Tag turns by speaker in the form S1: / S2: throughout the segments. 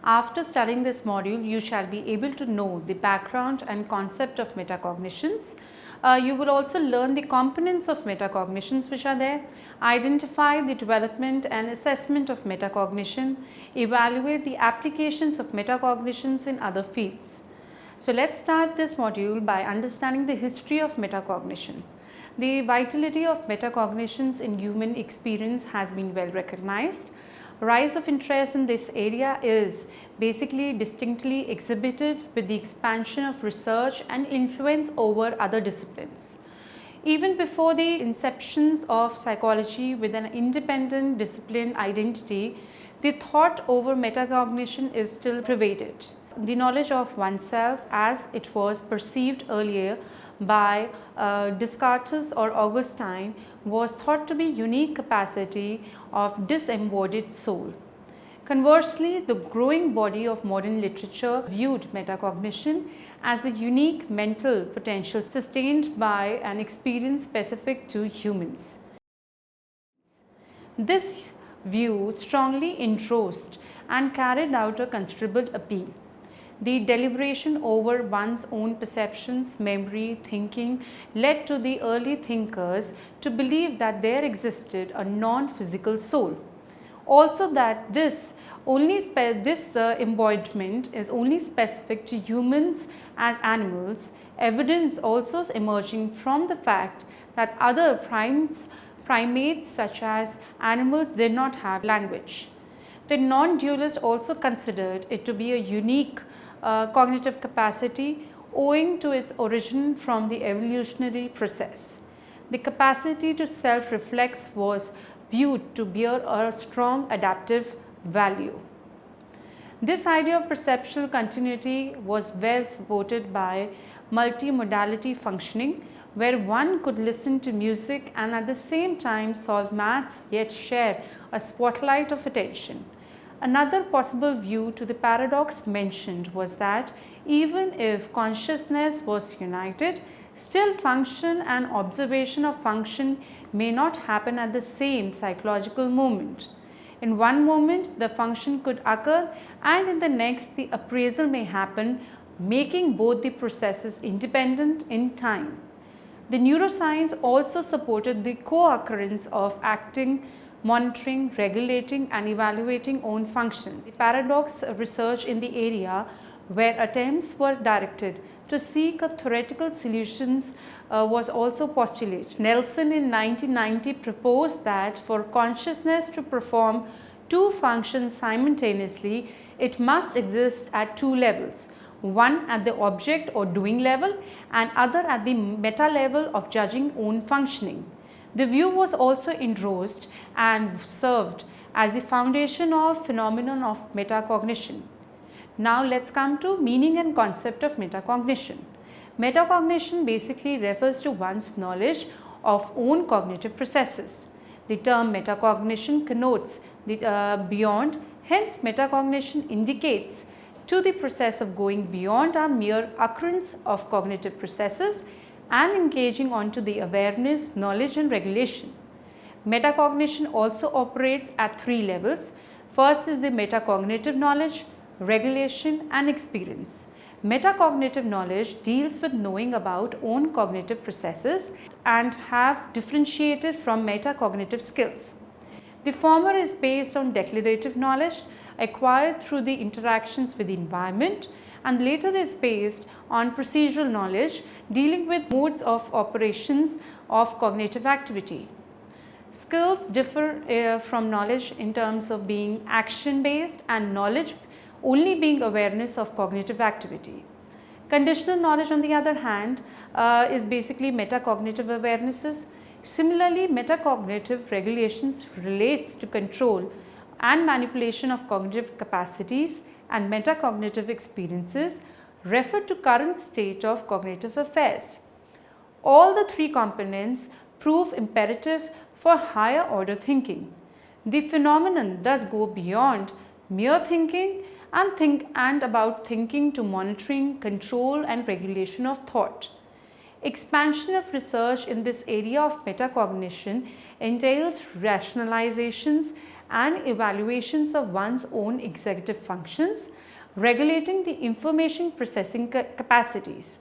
S1: After studying this module, you shall be able to know the background and concept of metacognitions. You will also learn the components of metacognitions which are there, identify the development and assessment of metacognition, evaluate the applications of metacognitions in other fields. So let's start this module by understanding the history of metacognition. The vitality of metacognitions in human experience has been well recognized. Rise of interest in this area is basically distinctly exhibited with the expansion of research and influence over other disciplines. Even before the inceptions of psychology with an independent discipline identity, the thought over metacognition is still pervaded. The knowledge of oneself as it was perceived earlier by Descartes or Augustine was thought to be unique capacity of disembodied soul. Conversely, the growing body of modern literature viewed metacognition as a unique mental potential sustained by an experience specific to humans. This view strongly endorsed and carried out a considerable appeal. The deliberation over one's own perceptions, memory, thinking led to the early thinkers to believe that there existed a non-physical soul. Also that this embodiment is only specific to humans as animals, evidence also emerging from the fact that other primates such as animals did not have language. The non-dualist also considered it to be a unique cognitive capacity owing to its origin from the evolutionary process. The capacity to self-reflex was viewed to bear a strong adaptive value. This idea of perceptual continuity was well supported by multimodality functioning, where one could listen to music and at the same time solve maths yet share a spotlight of attention. Another possible view to the paradox mentioned was that even if consciousness was united, still function and observation of function may not happen at the same psychological moment. In one moment, the function could occur and in the next, the appraisal may happen, making both the processes independent in time. The neuroscience also supported the co-occurrence of acting, monitoring, regulating and evaluating own functions. The paradox research in the area where attempts were directed to seek a theoretical solutions was also postulated. Nelson in 1990 proposed that for consciousness to perform two functions simultaneously, it must exist at two levels, one at the object or doing level and other at the meta level of judging own functioning. The view was also endorsed and served as the foundation of phenomenon of metacognition. Now let's come to meaning and concept of metacognition. Metacognition basically refers to one's knowledge of own cognitive processes. The term metacognition connotes the beyond, hence metacognition indicates to the process of going beyond our mere occurrence of cognitive processes and engaging onto the awareness, knowledge and regulation. Metacognition also operates at three levels. First is the metacognitive knowledge, regulation and experience. Metacognitive knowledge deals with knowing about own cognitive processes and have differentiated from metacognitive skills. The former is based on declarative knowledge acquired through the interactions with the environment, and later is based on procedural knowledge dealing with modes of operations of cognitive activity. Skills differ from knowledge in terms of being action based and knowledge only being awareness of cognitive activity. Conditional knowledge on the other hand is basically metacognitive awarenesses. Similarly, metacognitive regulations relates to control and manipulation of cognitive capacities, and metacognitive experiences refer to current state of cognitive affairs. All the three components prove imperative for higher order thinking. The phenomenon thus go beyond mere thinking and about thinking to monitoring, control and regulation of thought. Expansion of research in this area of metacognition entails rationalizations and evaluations of one's own executive functions, regulating the information processing capacities.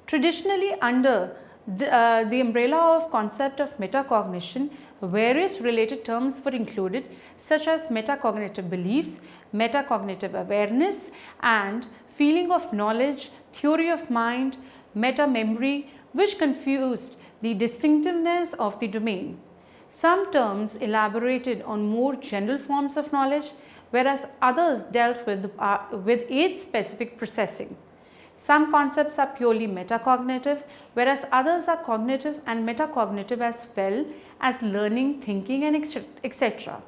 S1: Traditionally, under the umbrella of concept of metacognition, various related terms were included, such as metacognitive beliefs, metacognitive awareness, and feeling of knowledge, theory of mind, meta-memory, which confused the distinctiveness of the domain. Some terms elaborated on more general forms of knowledge, whereas others dealt with age-specific processing. Some concepts are purely metacognitive, whereas others are cognitive and metacognitive as well as learning, thinking, and etc.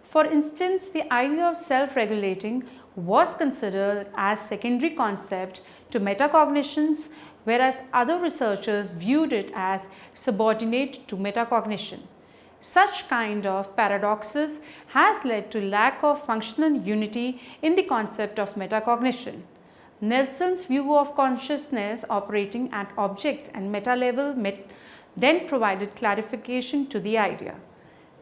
S1: For instance, the idea of self-regulating was considered as secondary concept to metacognitions, whereas other researchers viewed it as subordinate to metacognition. Such kind of paradoxes has led to lack of functional unity in the concept of metacognition. Nelson's view of consciousness operating at object and meta level then provided clarification to the idea.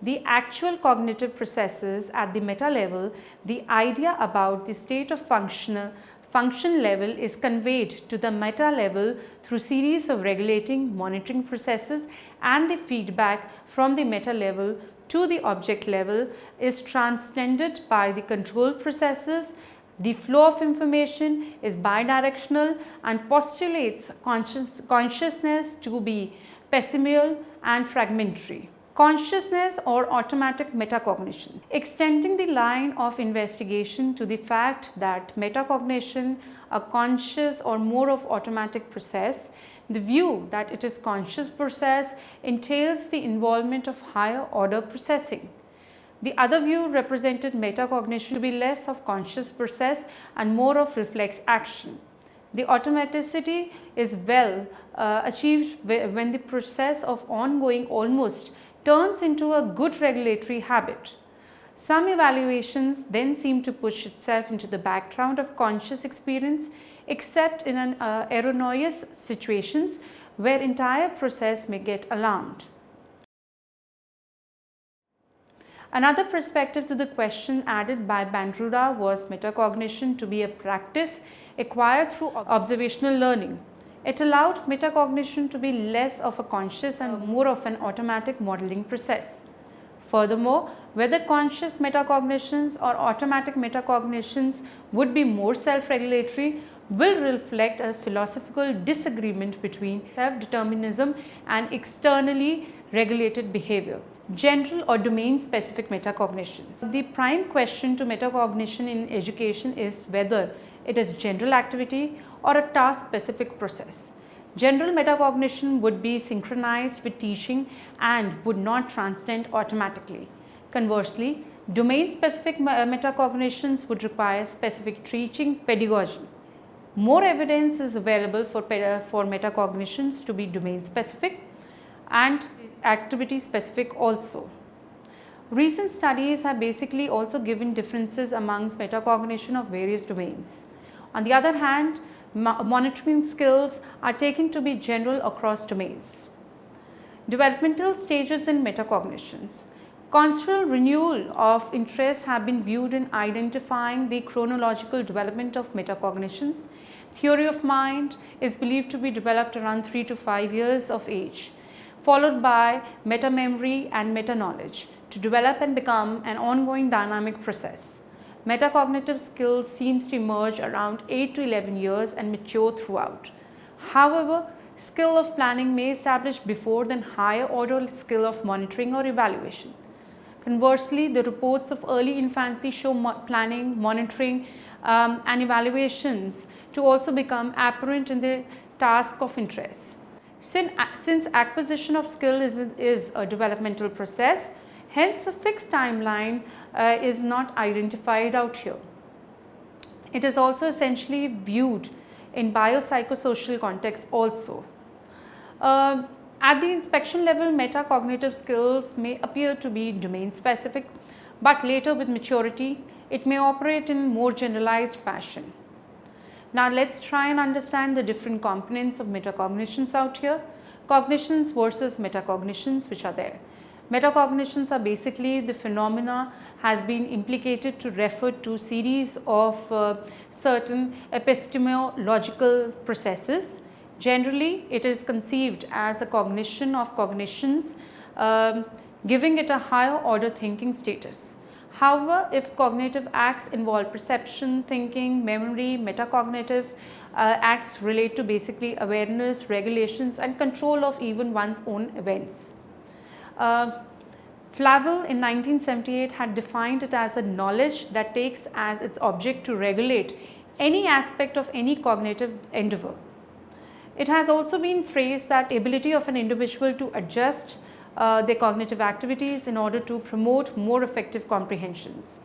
S1: The actual cognitive processes at the meta level, the idea about the state of function level is conveyed to the meta level through series of regulating, monitoring processes, and the feedback from the meta level to the object level is transcended by the control processes. The flow of information is bidirectional and postulates consciousness to be piecemeal and fragmentary. Consciousness or automatic metacognition, extending the line of investigation to the fact that metacognition, a conscious or more of automatic process, the view that it is conscious process entails the involvement of higher order processing. The other view represented metacognition to be less of conscious process and more of reflex action. The automaticity is well achieved when the process of ongoing almost turns into a good regulatory habit. Some evaluations then seem to push itself into the background of conscious experience, except in an erroneous situations where entire process may get alarmed. Another perspective to the question added by Bandruda was metacognition to be a practice acquired through observational learning. It allowed metacognition to be less of a conscious and more of an automatic modeling process. Furthermore, whether conscious metacognitions or automatic metacognitions would be more self-regulatory will reflect a philosophical disagreement between self-determinism and externally regulated behavior. General or domain-specific metacognitions. The prime question to metacognition in education is whether it is general activity or a task-specific process. General metacognition would be synchronized with teaching and would not transcend automatically. Conversely, domain-specific metacognitions would require specific teaching pedagogy. More evidence is available for metacognitions to be domain-specific and activity-specific also. Recent studies have basically also given differences amongst metacognition of various domains. On the other hand, monitoring skills are taken to be general across domains. Developmental stages in metacognitions. Constant renewal of interest have been viewed in identifying the chronological development of metacognitions. Theory of mind is believed to be developed around 3 to 5 years of age, followed by meta-memory and meta-knowledge to develop and become an ongoing dynamic process. Metacognitive skills seems to emerge around 8 to 11 years and mature throughout. However, skill of planning may establish before than higher order skill of monitoring or evaluation. Conversely, the reports of early infancy show planning, monitoring and evaluations to also become apparent in the task of interest. Since acquisition of skill is a developmental process, hence a fixed timeline is not identified out here. It is also essentially viewed in biopsychosocial context also. At the inspection level, metacognitive skills may appear to be domain specific, but later with maturity, it may operate in more generalized fashion. Now let's try and understand the different components of metacognitions out here. Cognitions versus metacognitions which are there. Metacognitions are basically the phenomena has been implicated to refer to series of certain epistemological processes. Generally, it is conceived as a cognition of cognitions, giving it a higher order thinking status. However, if cognitive acts involve perception, thinking, memory, metacognitive acts relate to basically awareness, regulations and control of even one's own events. Flavel in 1978 had defined it as a knowledge that takes as its object to regulate any aspect of any cognitive endeavor. It has also been phrased that ability of an individual to adjust their cognitive activities in order to promote more effective comprehensions.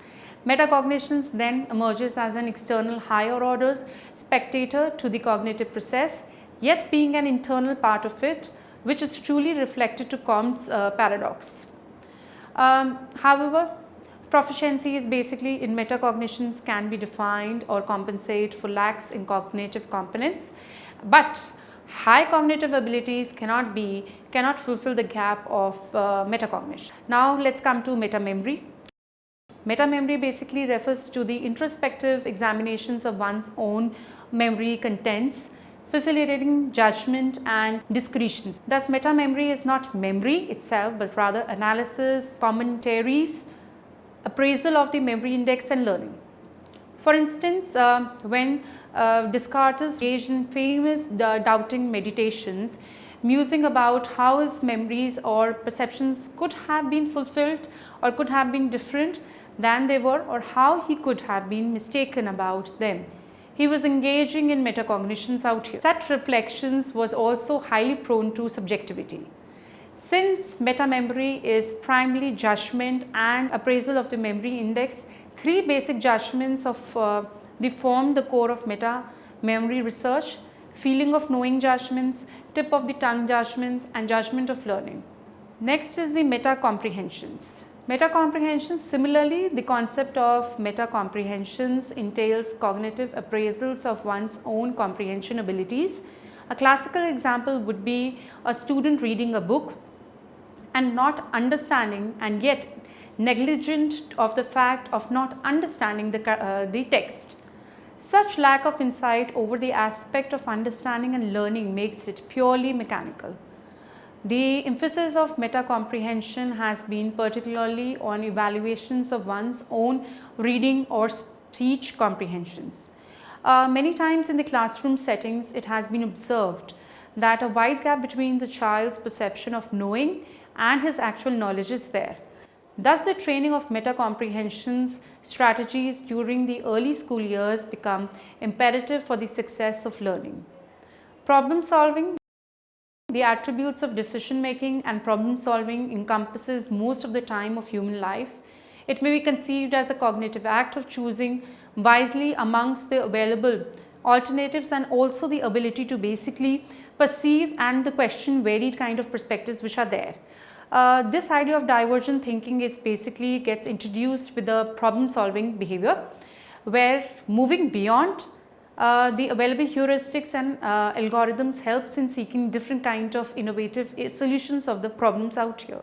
S1: Metacognitions then emerges as an external higher orders spectator to the cognitive process, yet being an internal part of it, which is truly reflected to Comte's paradox. However, proficiencies basically in metacognitions can be defined or compensate for lacks in cognitive components, but high cognitive abilities cannot fulfill the gap of metacognition. Now let's come to metamemory. Metamemory basically refers to the introspective examinations of one's own memory contents, facilitating judgment and discretion. Thus, metamemory is not memory itself, but rather analysis, commentaries, appraisal of the memory index and learning. For instance, when Descartes engaged in famous doubting meditations, musing about how his memories or perceptions could have been fulfilled or could have been different than they were, or how he could have been mistaken about them. He was engaging in metacognitions out here. Such reflections was also highly prone to subjectivity. Since metamemory is primarily judgment and appraisal of the memory index, three basic judgments of form the core of meta-memory research: feeling of knowing judgments, tip of the tongue judgments and judgment of learning. Next is the meta-comprehensions. Meta-comprehensions, similarly, the concept of meta-comprehensions entails cognitive appraisals of one's own comprehension abilities. A classical example would be a student reading a book and not understanding and yet negligent of the fact of not understanding the text. Such lack of insight over the aspect of understanding and learning makes it purely mechanical. The emphasis of meta-comprehension has been particularly on evaluations of one's own reading or speech comprehensions. Many times in the classroom settings, it has been observed that a wide gap between the child's perception of knowing and his actual knowledge is there. Thus, the training of meta-comprehensions strategies during the early school years become imperative for the success of learning. Problem solving. The attributes of decision making and problem solving encompasses most of the time of human life. It may be conceived as a cognitive act of choosing wisely amongst the available alternatives and also the ability to basically perceive and question varied kind of perspectives which are there. This idea of divergent thinking is basically gets introduced with the problem solving behavior, where moving beyond the available heuristics and algorithms helps in seeking different kinds of innovative solutions of the problems out here.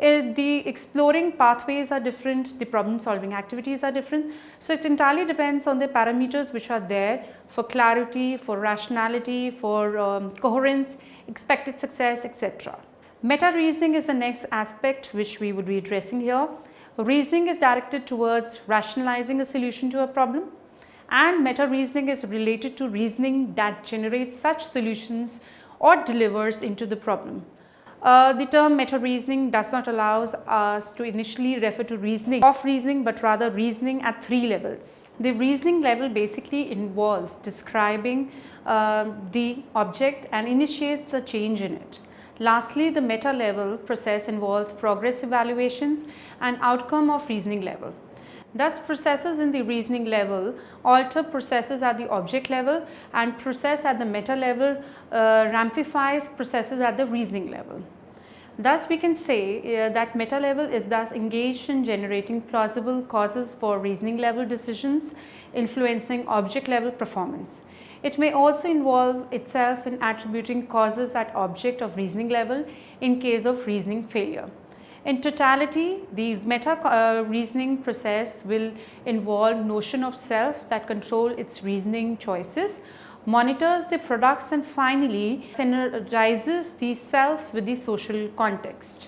S1: The exploring pathways are different, the problem solving activities are different. So, it entirely depends on the parameters which are there for clarity, for rationality, for coherence, expected success, etc. Meta-reasoning is the next aspect which we would be addressing here. Reasoning is directed towards rationalizing a solution to a problem, and meta-reasoning is related to reasoning that generates such solutions or delivers into the problem. The term meta-reasoning does not allow us to initially refer to reasoning of reasoning, but rather reasoning at three levels. The reasoning level basically involves describing the object and initiates a change in it. Lastly, the meta level process involves progress evaluations and outcome of reasoning level. Thus, processes in the reasoning level alter processes at the object level, and process at the meta level ramifies processes at the reasoning level. Thus, we can say that meta level is thus engaged in generating plausible causes for reasoning level decisions, influencing object level performance. It may also involve itself in attributing causes at object of reasoning level in case of reasoning failure. In totality, the meta-reasoning process will involve notion of self that control its reasoning choices, monitors the products, and finally synergizes the self with the social context.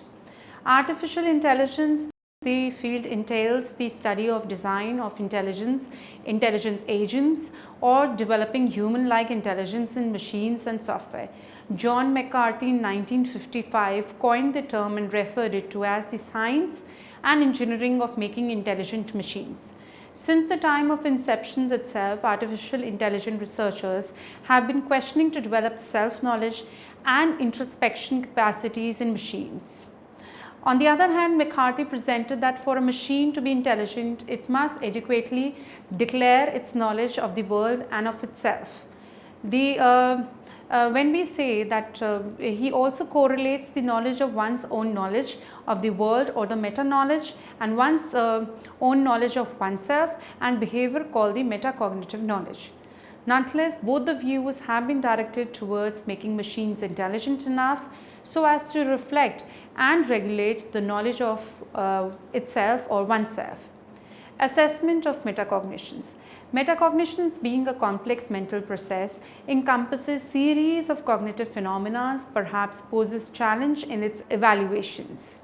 S1: Artificial intelligence, the field entails the study of design of intelligence agents, or developing human-like intelligence in machines and software. John McCarthy in 1955 coined the term and referred it to as the science and engineering of making intelligent machines. Since the time of inception itself, artificial intelligence researchers have been questioning to develop self-knowledge and introspection capacities in machines. On the other hand, McCarthy presented that for a machine to be intelligent, it must adequately declare its knowledge of the world and of itself. When we say that he also correlates the knowledge of one's own knowledge of the world, or the meta-knowledge, and one's own knowledge of oneself and behavior, called the metacognitive knowledge. Nonetheless, both the views have been directed towards making machines intelligent enough so as to reflect and regulate the knowledge of itself or oneself. Assessment of metacognitions. Metacognitions, being a complex mental process, encompasses series of cognitive phenomena, perhaps poses challenge in its evaluations.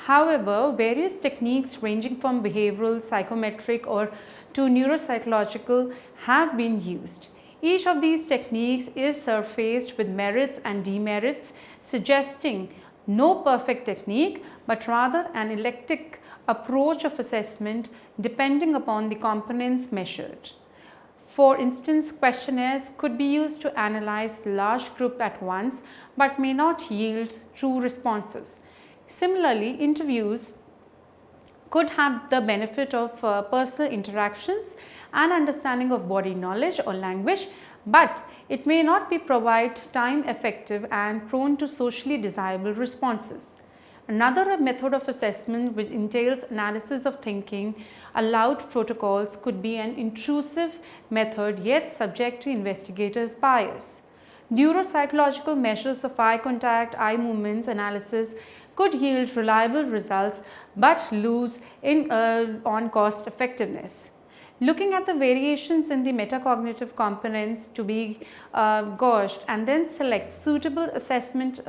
S1: However, various techniques ranging from behavioral, psychometric or to neuropsychological have been used. Each of these techniques is surfaced with merits and demerits, suggesting no perfect technique, but rather an eclectic approach of assessment depending upon the components measured. For instance, questionnaires could be used to analyze large group at once, but may not yield true responses. Similarly, interviews could have the benefit of personal interactions and understanding of body knowledge or language, but it may not be provide time effective and prone to socially desirable responses. Another method of assessment, which entails analysis of thinking aloud protocols, could be an intrusive method yet subject to investigators' bias. Neuropsychological measures of eye contact, eye movements analysis could yield reliable results but lose on cost effectiveness. Looking at the variations in the metacognitive components to be gauged and then select suitable assessment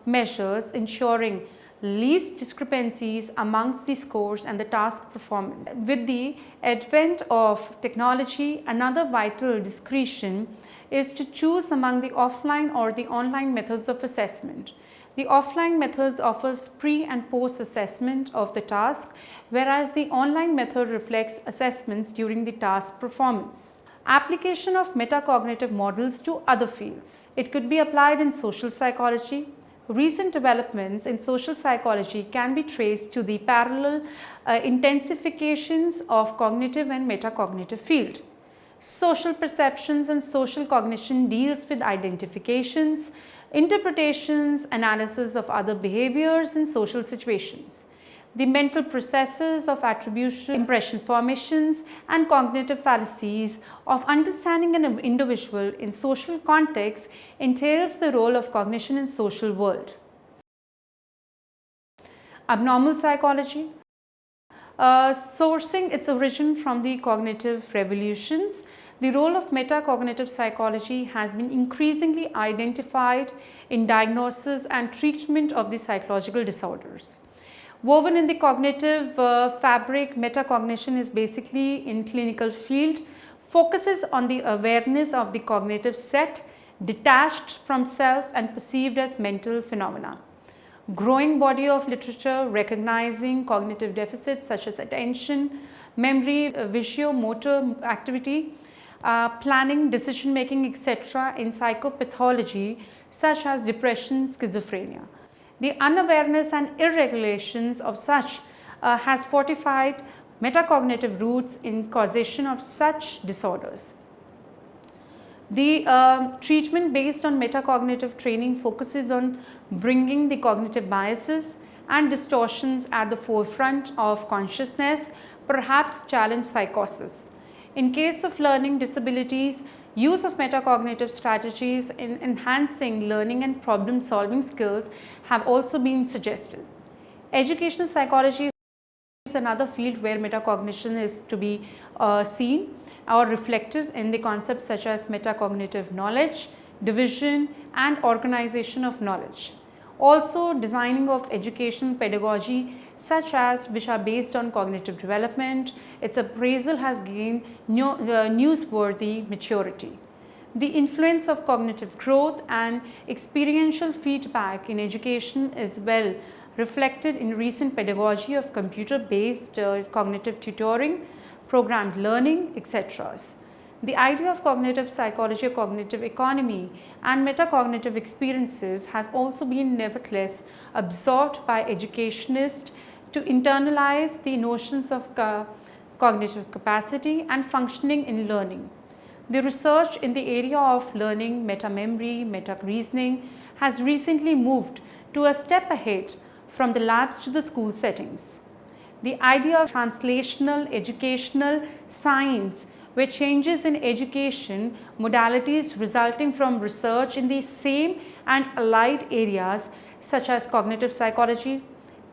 S1: measures, ensuring least discrepancies amongst the scores and the task performance. With the advent of technology, another vital discretion is to choose among the offline or the online methods of assessment. The offline methods offers pre and post assessment of the task, whereas the online method reflects assessments during the task performance. Application of metacognitive models to other fields. It could be applied in social psychology. Recent developments in social psychology can be traced to the parallel intensifications of cognitive and metacognitive field. Social perceptions and social cognition deals with identifications, interpretations, analysis of other behaviors in social situations. The mental processes of attribution, impression formations, and cognitive fallacies of understanding an individual in social context entails the role of cognition in social world. Abnormal psychology. Sourcing its origin from the cognitive revolutions, the role of metacognitive psychology has been increasingly identified in diagnosis and treatment of the psychological disorders. Woven in the cognitive fabric, metacognition is basically in clinical field, focuses on the awareness of the cognitive set, detached from self and perceived as mental phenomena. Growing body of literature recognizing cognitive deficits such as attention, memory, visual-motor activity, planning, decision making, etc. in psychopathology such as depression, schizophrenia. The unawareness and irregulations of such has fortified metacognitive roots in causation of such disorders. The treatment based on metacognitive training focuses on bringing the cognitive biases and distortions at the forefront of consciousness, perhaps challenge psychosis. In case of learning disabilities, use of metacognitive strategies in enhancing learning and problem solving skills have also been suggested. Educational psychology is another field where metacognition is to be seen or reflected in the concepts such as metacognitive knowledge, division and organization of knowledge. Also designing of educational pedagogy such as which are based on cognitive development, its appraisal has gained newsworthy maturity. The influence of cognitive growth and experiential feedback in education is well reflected in recent pedagogy of computer-based cognitive tutoring, programmed learning, etc. The idea of cognitive psychology, cognitive economy and metacognitive experiences has also been nevertheless absorbed by educationists to internalize the notions of cognitive capacity and functioning in learning. The research in the area of learning, meta-memory, meta-reasoning has recently moved to a step ahead from the labs to the school settings. The idea of translational educational science, where changes in education modalities resulting from research in the same and allied areas such as cognitive psychology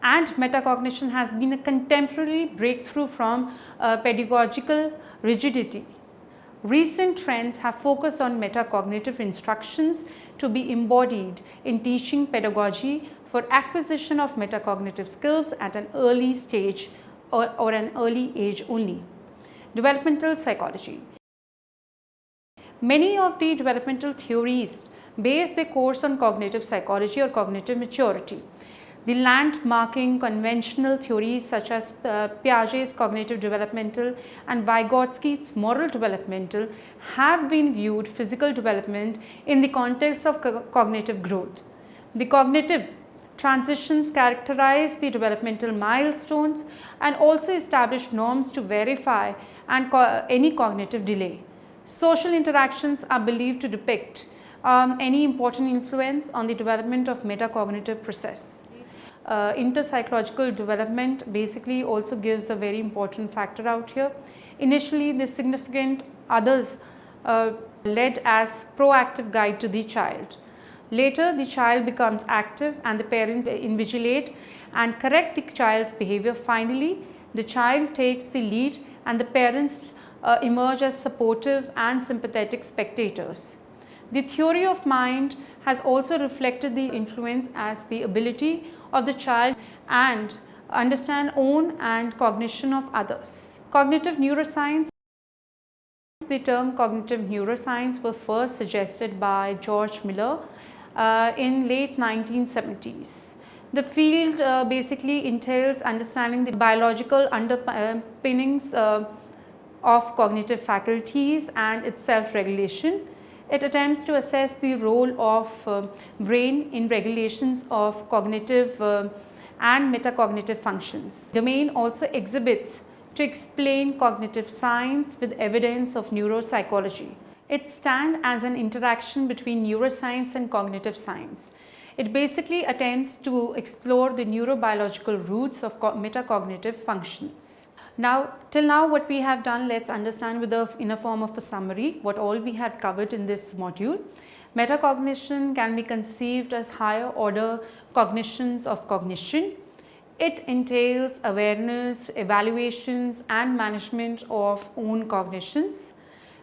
S1: and metacognition, has been a contemporary breakthrough from pedagogical rigidity. Recent trends have focused on metacognitive instructions to be embodied in teaching pedagogy for acquisition of metacognitive skills at an early stage or an early age only. Developmental psychology. Many of the developmental theories base their course on cognitive psychology or cognitive maturity. The landmarking conventional theories such as Piaget's cognitive developmental and Vygotsky's moral developmental have been viewed physical development in the context of cognitive growth. The cognitive transitions characterize the developmental milestones and also establish norms to verify any cognitive delay. Social interactions are believed to depict any important influence on the development of metacognitive process. Interpsychological development basically also gives a very important factor out here. Initially, the significant others led as proactive guide to the child. Later, the child becomes active and the parents invigilate and correct the child's behavior. Finally, the child takes the lead and the parents emerge as supportive and sympathetic spectators. The theory of mind has also reflected the influence as the ability of the child and understand own and cognition of others. Cognitive neuroscience. The term cognitive neuroscience was first suggested by George Miller in late 1970s. The field basically entails understanding the biological underpinnings of cognitive faculties and its self-regulation. It attempts to assess the role of brain in regulations of cognitive and metacognitive functions. The domain also exhibits to explain cognitive science with evidence of neuropsychology. It stands as an interaction between neuroscience and cognitive science. It basically attempts to explore the neurobiological roots of metacognitive functions. Now, till now what we have done, let's understand in a form of a summary what all we had covered in this module. Metacognition can be conceived as higher order cognitions of cognition. It entails awareness, evaluations and management of own cognitions.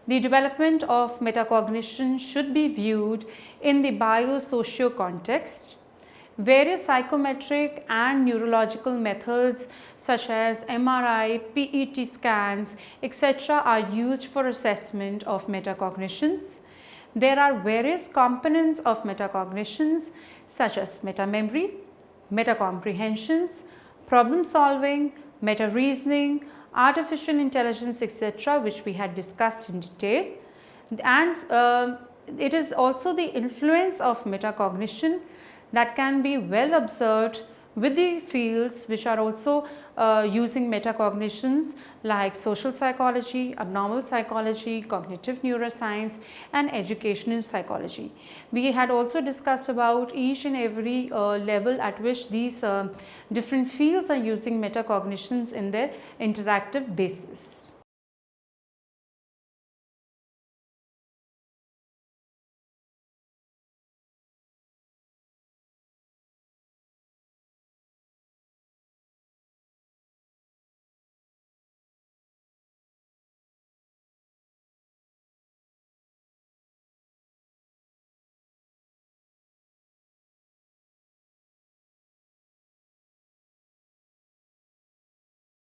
S1: The development of metacognition should be viewed in the biosocial context. Various psychometric and neurological methods such as MRI, PET scans, etc. are used for assessment of metacognitions. There are various components of metacognitions such as meta-memory, metacomprehensions, problem solving, meta-reasoning, artificial intelligence, etc., which we had discussed in detail. And it is also the influence of metacognition that can be well observed with the fields which are also using metacognitions like social psychology, abnormal psychology, cognitive neuroscience and educational psychology. We had also discussed about each and every level at which these different fields are using metacognitions in their interactive basis.